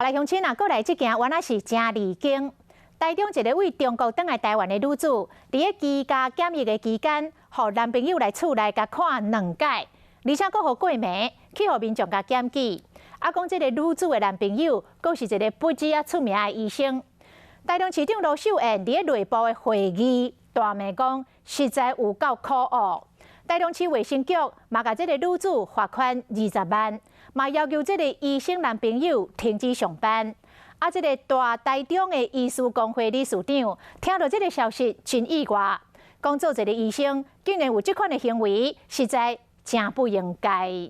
来乡亲啊，过来这件原来是真离经。台中一个为中国返来台湾的女子，伫个居家检疫的期间，互男朋友来厝内甲看2届，而且佫互过暝，去互民众甲检举。啊，讲这个女子的男朋友，佫是一个不知啊出名的医生。台中市长罗秀燕伫个内部的会议大骂讲，实在有够可恶。台中市卫生局嘛，甲这个女子罚款20万，嘛要求这个医生男朋友停止上班。啊，这个大台中的医师工会理事长听到这个消息真意外，讲做一个医生竟然有这款的行为，实在真不应该。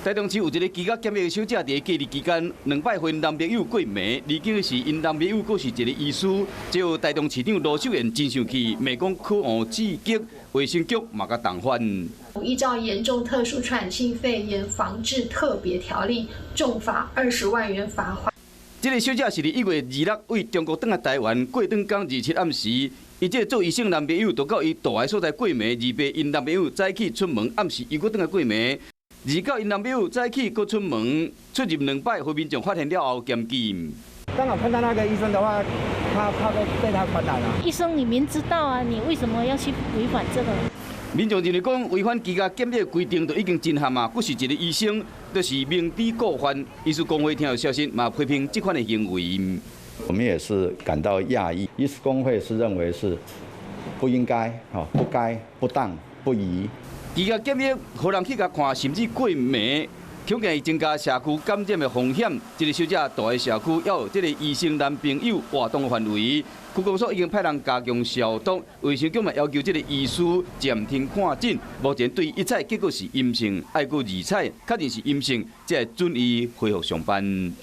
台中市有一个居家检疫的小姐，伫隔离期间2摆跟男朋友过暝，离经的是因男朋友佫是一个医师，结果台中市长罗秀燕真生气，骂讲可恶至极，卫生局嘛甲动犯。依照严重特殊传染性肺炎防治特别条例，重罚20万元罚款。这个小姐是伫1月26为中国返来台湾，过转工27暗时，伊这个做医生男朋友就到伊住的所在过暝，2白因男朋友早起出门，暗时又佫返来过暝。2到因男朋友早起佫出门，出入2摆，被民众发现了后检举。刚好看到那个医生的话，他怕被他传染了。医生，你明知道啊，你为什么要去违反这个？民众认为讲违反居家检疫规定，就已经震撼啊！佫是一个医生，就是明知故犯。医师工会听到消息，嘛批评这款的行为。我们也是感到讶异，医师工会是认为是不应该、不该、不当、不宜。居家检疫，互人去甲看，甚至过暝，恐惊会增加社区感染的风险。这个小姐住的社区，也有这个医生男朋友活动范围。区公所已经派人加强消毒，卫生局嘛要求这个医师暂停看诊。目前对一切结果是阴性，爱过2采，确认是阴性，才准伊恢复上班。